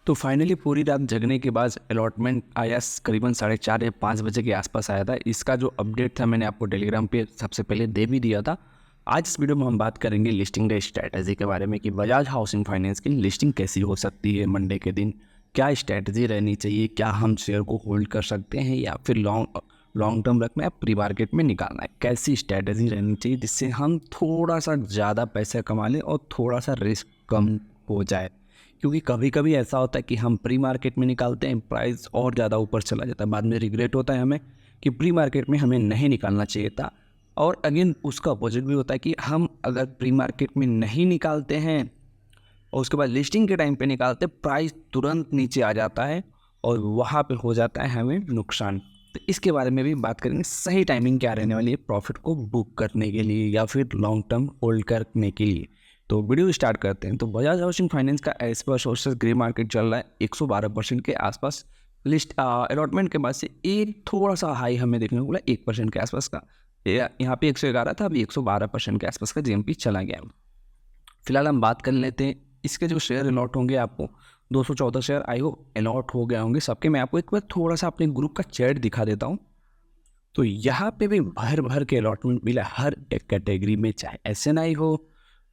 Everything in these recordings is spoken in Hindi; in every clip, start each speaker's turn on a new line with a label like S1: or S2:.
S1: तो फाइनली पूरी रात जगने के बाद अलॉटमेंट आया करीबन 4:30 या 5 बजे के आसपास आया था। इसका जो अपडेट था मैंने आपको टेलीग्राम पे सबसे पहले दे भी दिया था। आज इस वीडियो में हम बात करेंगे लिस्टिंग डे स्ट्रैटेजी के बारे में कि बजाज हाउसिंग फाइनेंस की लिस्टिंग कैसी हो सकती है मंडे के दिन, क्या स्ट्रैटेजी रहनी चाहिए, क्या हम शेयर को होल्ड कर सकते हैं या फिर लॉन्ग टर्म रखना है, प्री मार्केट में निकालना है, कैसी स्ट्रैटेजी रहनी चाहिए जिससे हम थोड़ा सा ज़्यादा पैसा कमा लें और थोड़ा सा रिस्क कम हो जाए। क्योंकि कभी कभी ऐसा होता है कि हम प्री मार्केट में निकालते हैं, प्राइस और ज़्यादा ऊपर चला जाता है, बाद में रिग्रेट होता है हमें कि प्री मार्केट में हमें नहीं निकालना चाहिए था। और अगेन उसका अपोजिट भी होता है कि हम अगर प्री मार्केट में नहीं निकालते हैं और उसके बाद लिस्टिंग के टाइम पे निकालते, प्राइस तुरंत नीचे आ जाता है और वहाँ पे हो जाता है हमें नुकसान। तो इसके बारे में भी बात करेंगे, सही टाइमिंग क्या रहने वाली है प्रॉफिट को बुक करने के लिए या फिर लॉन्ग टर्म होल्ड करने के लिए। तो वीडियो स्टार्ट करते हैं। तो बजाज हाउसिंग फाइनेंस का as per sources grey market चल रहा है 112% के आसपास। लिस्ट अलॉटमेंट के बाद से एक थोड़ा सा हाई हमें देखने को मिला 1% के आसपास का। यहाँ पे 111 था, अभी 112% के आसपास का जीएमपी चला गया। फिलहाल हम बात कर लेते हैं इसके जो शेयर अलॉट होंगे, आपको 214 शेयर आई हो अलॉट हो गए होंगे सबके। मैं आपको एक बार थोड़ा सा अपने ग्रुप का चैट दिखा देता हूँ। तो यहाँ पे भी भर भर के अलॉटमेंट मिला हर एक कैटेगरी में, चाहे एसएनआई हो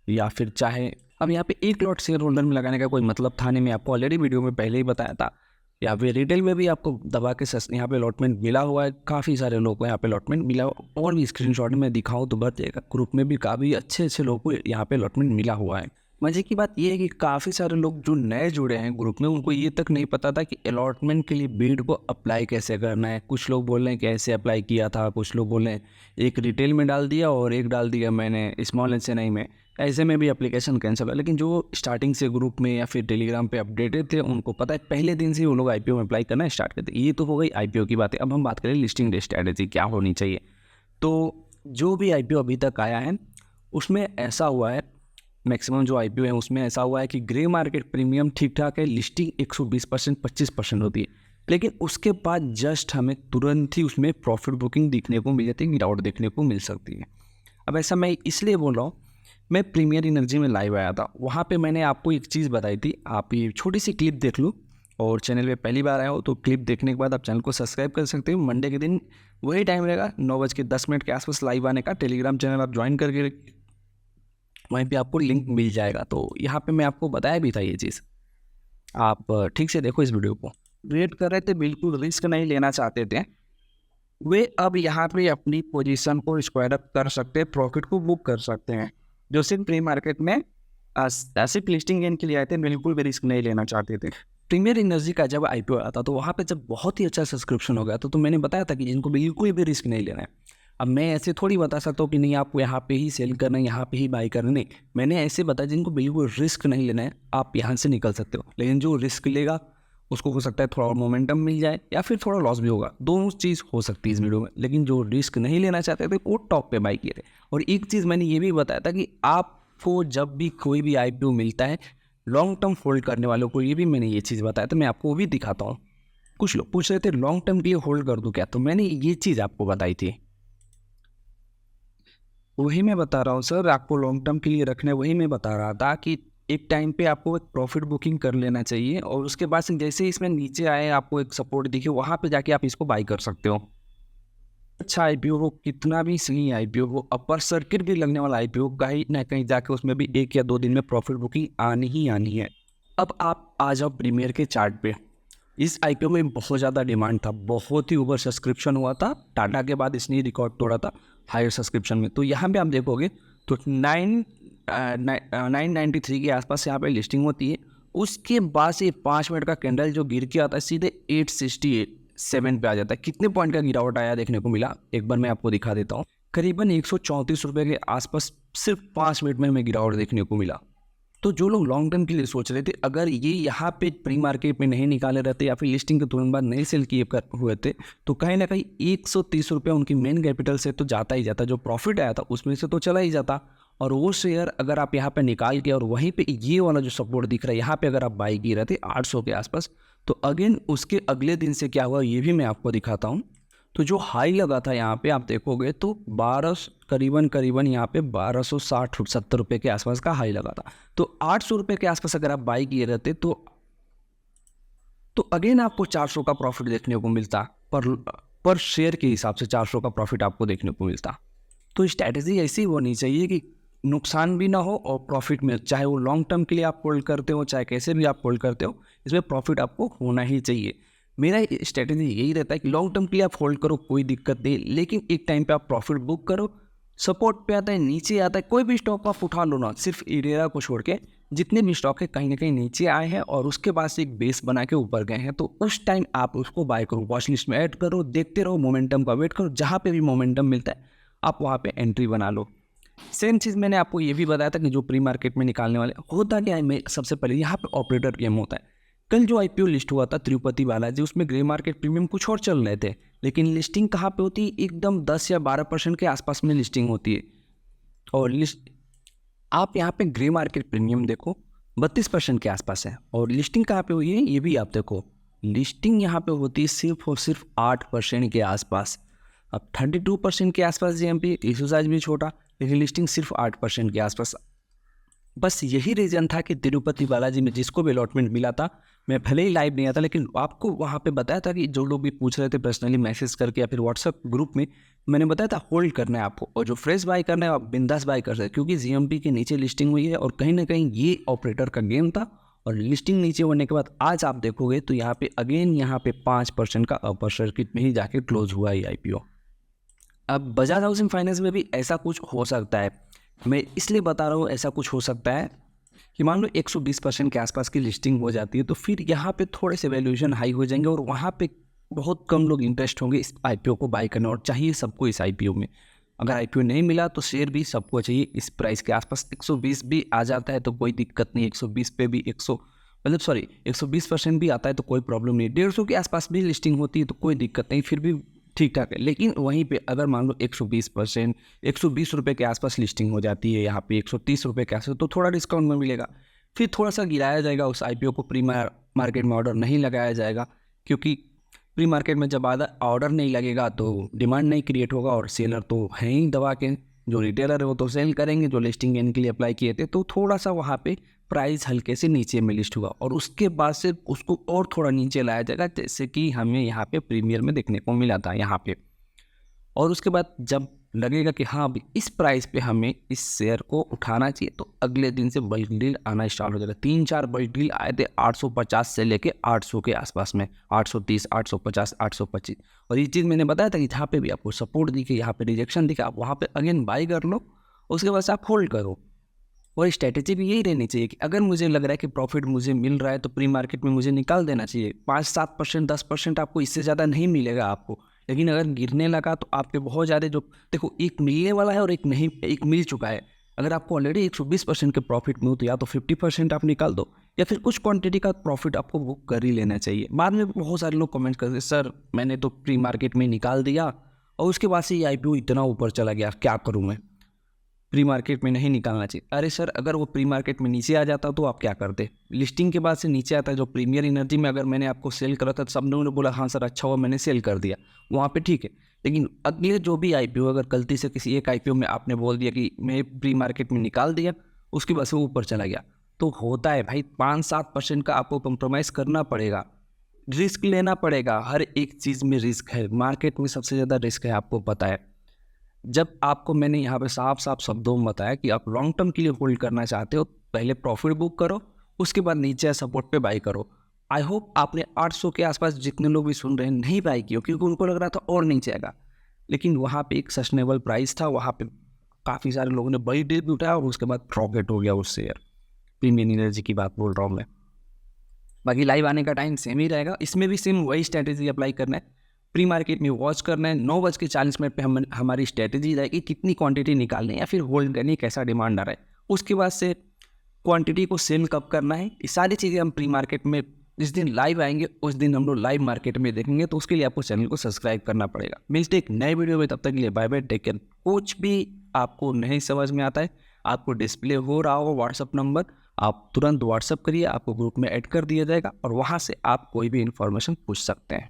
S1: या फिर चाहे, अब यहाँ पे एक लॉट शेयर होल्डर में लगाने का कोई मतलब था नहीं, मैं आपको ऑलरेडी वीडियो में पहले ही बताया था। या फिर रिटेल में भी आपको दबा के यहाँ पे अलॉटमेंट मिला हुआ है, काफ़ी सारे लोगों को यहाँ पे अलॉटमेंट मिला हुआ, और भी स्क्रीनशॉट में दिखाऊँ तो बढ़ जाएगा। ग्रुप में भी काफ़ी अच्छे अच्छे लोगों को यहाँ पे अलॉटमेंट मिला हुआ है। मजे की बात यह है कि काफ़ी सारे लोग जो नए जुड़े हैं ग्रुप में, उनको ये तक नहीं पता था कि अलॉटमेंट के लिए बीड को अप्लाई कैसे करना है। कुछ लोग बोल रहे हैं कि ऐसे अप्लाई किया था, कुछ लोग बोल रहे हैं एक रिटेल में डाल दिया और एक डाल दिया मैंने स्मॉल एसएनआई में, ऐसे में भी एप्लीकेशन कैंसिल है। लेकिन जो स्टार्टिंग से ग्रुप में या फिर टेलीग्राम पे अपडेटेड थे उनको पता है, पहले दिन से ही वो लोग आईपीओ में अप्लाई करना स्टार्ट करते। ये तो हो गई आईपीओ की बातें। अब हम बात करें लिस्टिंग डे स्ट्रैटेजी क्या होनी चाहिए। तो जो भी आईपीओ अभी तक आया है उसमें ऐसा हुआ है, मैक्सिमम जो आईपीओ है उसमें ऐसा हुआ है कि ग्रे मार्केट प्रीमियम ठीक ठाक है, लिस्टिंग 120% 25% होती है, लेकिन उसके बाद जस्ट हमें तुरंत ही उसमें प्रॉफिट बुकिंग देखने को मिल जाती है, गिरावट देखने को मिल सकती है। अब ऐसा मैं इसलिए बोल रहा हूँ, मैं प्रीमियर एनर्जी में लाइव आया था, वहाँ पे मैंने आपको एक चीज़ बताई थी। आप ये छोटी सी क्लिप देख लो, और चैनल पे पहली बार आया हो तो क्लिप देखने के बाद आप चैनल को सब्सक्राइब कर सकते हो। मंडे के दिन वही टाइम रहेगा 9:10 के आसपास लाइव आने का। टेलीग्राम चैनल आप ज्वाइन करके वहीं पे आपको लिंक मिल जाएगा। तो यहाँ पे मैं आपको बताया भी था ये चीज़, आप ठीक से देखो इस वीडियो को। वेट कर रहे थे, बिल्कुल रिस्क नहीं लेना चाहते थे, वे अब यहाँ पे अपनी पोजीशन को स्क्वायर अप कर सकते हैं, प्रॉफिट को बुक कर सकते हैं। जो सिर्फ प्री मार्केट में सिर्फ लिस्टिंग गेन के लिए आए थे, बिल्कुल भी रिस्क नहीं लेना चाहते थे। प्रीमियर एनर्जी का जब आईपीओ आया था तो वहाँ पे जब बहुत ही अच्छा सब्सक्रिप्शन हो गया था, तो मैंने बताया था कि इनको बिल्कुल भी रिस्क नहीं लेना है। अब मैं ऐसे थोड़ी बता सकता हूँ कि नहीं आपको यहाँ पे ही सेल करना है, यहाँ पे ही बाई करना, नहीं। मैंने ऐसे बताया जिनको बिल्कुल रिस्क नहीं लेना है, आप यहाँ से निकल सकते हो। लेकिन जो रिस्क लेगा उसको हो सकता है थोड़ा और मोमेंटम मिल जाए या फिर थोड़ा लॉस भी होगा, दोनों चीज़ हो सकती है इस वीडियो में। लेकिन जो रिस्क नहीं लेना चाहते थे वो टॉप पे बाई किए थे। और एक चीज़ मैंने ये भी बताया था कि आपको जब भी कोई भी आईपीओ मिलता है, लॉन्ग टर्म होल्ड करने वालों को ये भी मैंने ये चीज़ बताया था। मैं आपको वो भी दिखाता हूँ। कुछ लोग पूछ रहे थे लॉन्ग टर्म के लिए होल्ड कर दूँ क्या, तो मैंने ये चीज़ आपको बताई थी, वही मैं बता रहा हूँ सर। आपको लॉन्ग टर्म के लिए रखना है, वही मैं बता रहा था कि एक टाइम पे आपको एक प्रॉफिट बुकिंग कर लेना चाहिए, और उसके बाद से जैसे इसमें नीचे आए आपको एक सपोर्ट दिखे, वहाँ पे जाके आप इसको बाई कर सकते हो। अच्छा आईपीओ हो, कितना भी सही आईपीओ हो, अपर सर्किट भी लगने वाला आईपीओ, कहीं ना कहीं जाके उसमें भी 1 या 2 दिन में प्रॉफिट बुकिंग आनी ही आनी है। अब आप आ जाओ प्रीमियर के चार्ट पे। इस आईपीओ में बहुत ज़्यादा डिमांड था, बहुत ही ओवर सब्सक्रिप्शन हुआ था, टाटा के बाद इसने रिकॉर्ड तोड़ा था हायर सब्सक्रिप्शन में। तो यहाँ पे आप देखोगे तो 993 के आसपास यहाँ पे लिस्टिंग होती है। उसके बाद से 5 मिनट का कैंडल जो गिर के आता है सीधे 867 पे आ जाता है। कितने पॉइंट का गिरावट आया देखने को मिला, एक बार मैं आपको दिखा देता हूँ। करीबन 134 रुपये के आसपास सिर्फ 5 मिनट में हमें गिरावट देखने को मिला। तो जो लोग लॉन्ग टर्म के लिए सोच रहे थे, अगर ये यहाँ पे प्री मार्केट में नहीं निकाले रहते या फिर लिस्टिंग के तुरंत बाद नहीं सेल किए हुए थे, तो कहीं ना कहीं 130 रुपये उनकी मेन कैपिटल से तो जाता ही जाता, जो प्रॉफिट आया था उसमें से तो चला ही जाता। और वो शेयर अगर आप यहाँ पे निकाल के और वहीं पे ये वाला जो सपोर्ट दिख रहा है यहाँ पे अगर आप बाई किए रहते 800 के आसपास, तो अगेन उसके अगले दिन से क्या हुआ ये भी मैं आपको दिखाता हूँ। तो जो हाई लगा था यहाँ पे आप देखोगे तो 12 करीबन यहाँ पे 1260-70 रुपये के आसपास का हाई लगा था। तो 800 रुपये के आसपास अगर आप बाई किए रहते तो तो अगेन आपको 400 का प्रॉफिट देखने को मिलता, पर शेयर के हिसाब से 400 का प्रॉफिट आपको देखने को मिलता। तो स्ट्रैटेजी ऐसी होनी चाहिए कि नुकसान भी ना हो और प्रॉफिट में, चाहे वो लॉन्ग टर्म के लिए आप होल्ड करते हो, चाहे कैसे भी आप होल्ड करते हो, इसमें प्रॉफिट आपको होना ही चाहिए। मेरा स्ट्रैटेजी यही रहता है कि लॉन्ग टर्म के लिए आप होल्ड करो, कोई दिक्कत नहीं, लेकिन एक टाइम पे आप प्रॉफिट बुक करो। सपोर्ट पे आता है, नीचे आता है, कोई भी स्टॉक आप उठा लो ना, सिर्फ इडेरा को छोड़ के जितने भी स्टॉक है कहीं ना कहीं नीचे आए हैं और उसके बाद से एक बेस बना के ऊपर गए हैं, तो उस टाइम आप उसको बाय करो, वॉच लिस्ट में ऐड करो, देखते रहो, मोमेंटम का वेट करो, जहाँ पे भी मोमेंटम मिलता है आप वहाँ पे एंट्री बना लो। सेम चीज़ मैंने आपको ये भी बताया था कि जो प्री मार्केट में निकालने वाले होता क्या है, मैं सबसे पहले यहाँ पे ऑपरेटर गेम होता है। कल जो आईपीओ लिस्ट हुआ था तिरुपति बालाजी, उसमें ग्रे मार्केट प्रीमियम कुछ और चल रहे थे, लेकिन लिस्टिंग कहाँ पे होती है, एकदम 10 या 12% के आसपास में लिस्टिंग होती है। और लिस्ट आप यहाँ पे ग्रे मार्केट प्रीमियम देखो 32% के आसपास है, और लिस्टिंग कहाँ पे हुई है ये भी आप देखो, लिस्टिंग यहाँ पे होती है सिर्फ और सिर्फ 8% के आसपास। अब 32% के आसपास जीएमपी, इशू साइज भी छोटा, लेकिन लिस्टिंग सिर्फ 8% के आसपास। बस यही रीज़न था कि तिरुपति बालाजी में जिसको भी अलॉटमेंट मिला था, मैं भले ही लाइव नहीं आता, लेकिन आपको वहाँ पे बताया था कि जो लोग भी पूछ रहे थे पर्सनली मैसेज करके या फिर व्हाट्सअप ग्रुप में, मैंने बताया था होल्ड करना है आपको, और जो फ्रेश बाय करना है आप बिंदास बाय कर सकते हैं, क्योंकि जीएमपी के नीचे लिस्टिंग हुई है और कहीं ना कहीं ये ऑपरेटर का गेम था। और लिस्टिंग नीचे होने के बाद आज आप देखोगे तो यहाँ पे अगेन यहाँ पे 5% का अपर सर्किट में ही जाके क्लोज हुआ है आईपीओ। अब बजाज हाउसिंग फाइनेंस में भी ऐसा कुछ हो सकता है, मैं इसलिए बता रहा हूँ ऐसा कुछ हो सकता है कि मान लो 120% के आसपास की लिस्टिंग हो जाती है, तो फिर यहाँ पे थोड़े से वैल्यूएशन हाई हो जाएंगे और वहाँ पे बहुत कम लोग इंटरेस्ट होंगे इस आईपीओ को बाय करने, और चाहिए सबको इस आईपीओ में। अगर आईपीओ नहीं मिला तो शेयर भी सबको चाहिए इस प्राइस के आसपास। 120 भी आ जाता है तो कोई दिक्कत नहीं, 120 पे भी 120% भी आता है तो कोई प्रॉब्लम नहीं, 150 के आसपास भी लिस्टिंग होती है तो कोई दिक्कत नहीं, फिर भी ठीक ठाक है। लेकिन वहीं पे अगर मान लो 120%, 120 रुपये के आसपास लिस्टिंग हो जाती है, यहाँ पे 130 रुपये के आसपास, तो थोड़ा डिस्काउंट में मिलेगा, फिर थोड़ा सा गिराया जाएगा उस आईपीओ को, प्री मार्केट में ऑर्डर नहीं लगाया जाएगा, क्योंकि प्री मार्केट में जब ऑर्डर नहीं लगेगा तो डिमांड नहीं क्रिएट होगा, और सेलर तो हैं ही दबा के, जो रिटेलर है वो तो सेल करेंगे जो लिस्टिंग इनके लिए अप्लाई किए थे, तो थोड़ा सा वहाँ पे प्राइस हल्के से नीचे में लिस्ट होगा और उसके बाद से उसको और थोड़ा नीचे लाया जाएगा, जैसे कि हमें यहाँ पे प्रीमियर में देखने को मिला था यहाँ पे। और उसके बाद जब लगेगा कि हाँ अभी इस प्राइस पे हमें इस शेयर को उठाना चाहिए, तो अगले दिन से बल्क डील आना स्टार्ट हो जाएगा। 3-4 बल्क डील आए थे 850 से लेके 800 के आसपास में, 830, 850, 825। और ये चीज़ मैंने बताया था कि जहाँ पे भी आपको सपोर्ट दिखे, यहाँ पे रिजेक्शन दिखे, आप वहाँ पे अगेन बाई कर लो, उसके बाद से आप होल्ड करो। और स्ट्रैटेजी भी यही रहनी चाहिए कि अगर मुझे लग रहा है कि प्रॉफिट मुझे मिल रहा है तो प्री मार्केट में मुझे निकाल देना चाहिए। 5-7%, 10% आपको इससे ज़्यादा नहीं मिलेगा आपको, लेकिन अगर गिरने लगा तो आप पे बहुत ज़्यादा, जो देखो एक मिलने वाला है और एक नहीं, एक मिल चुका है। अगर आपको ऑलरेडी 120% के प्रॉफिट में हो तो या तो 50% आप निकाल दो, या फिर कुछ क्वांटिटी का प्रॉफिट आपको बुक कर ही लेना चाहिए। बाद में बहुत सारे लोग कमेंट करते हैं, सर मैंने तो प्री मार्केट में निकाल दिया और उसके बाद से ये आईपीओ इतना ऊपर चला गया, क्या करूँ मैं, प्री मार्केट में नहीं निकालना चाहिए। अरे सर अगर वो प्री मार्केट में नीचे आ जाता तो आप क्या करते, लिस्टिंग के बाद से नीचे आता है, जो प्रीमियर एनर्जी में अगर मैंने आपको सेल करा था तो सब लोगों ने बोला हाँ सर अच्छा हुआ मैंने सेल कर दिया, वहाँ पे ठीक है। लेकिन अगले जो भी आईपीओ, अगर गलती से किसी एक आईपीओ में आपने बोल दिया कि मैं प्री मार्केट में निकाल दिया, उसके बाद से वो ऊपर चला गया, तो होता है भाई 5-7% का आपको कंप्रोमाइज़ करना पड़ेगा, रिस्क लेना पड़ेगा। हर एक चीज़ में रिस्क है, मार्केट में सबसे ज़्यादा रिस्क है, आपको पता है। जब आपको मैंने यहाँ पे साफ साफ शब्दों में बताया कि आप लॉन्ग टर्म के लिए होल्ड करना चाहते हो, पहले प्रॉफिट बुक करो, उसके बाद नीचे सपोर्ट पे बाई करो। आई होप आपने 800 के आसपास जितने लोग भी सुन रहे हैं नहीं बाई किया, क्योंकि उनको लग रहा था और नीचे आएगा, लेकिन वहाँ पे एक सस्टेनेबल प्राइस था, वहाँ पे काफ़ी सारे लोगों ने बड़ी डील भी उठाया और उसके बाद प्रॉफिट हो गया उस शेयर। प्रीमियर एनर्जी की बात बोल रहा हूँ मैं। बाकी लाइव आने का टाइम सेम ही रहेगा, इसमें भी सेम वही स्ट्रैटेजी अप्लाई करना है। प्री मार्केट में वॉच करना है, 9:40 पे हमारी स्ट्रैटेजी रहेगी कितनी क्वांटिटी निकालनी है या फिर होल्ड करनी है, कैसा डिमांड आ रहा है। उसके बाद से क्वांटिटी को सेल कब करना है, ये सारी चीज़ें हम प्री मार्केट में जिस दिन लाइव आएंगे उस दिन हम लोग लाइव मार्केट में देखेंगे, तो उसके लिए आपको चैनल को सब्सक्राइब करना पड़ेगा। मिलते एक नए वीडियो में, तब तक के लिए बाय बाय, टेक केयर। कुछ भी आपको नहीं समझ में आता है, आपको डिस्प्ले हो रहा होगा व्हाट्सअप नंबर, आप तुरंत व्हाट्सअप करिए, आपको ग्रुप में ऐड कर दिया जाएगा और वहाँ से आप कोई भी इन्फॉर्मेशन पूछ सकते हैं।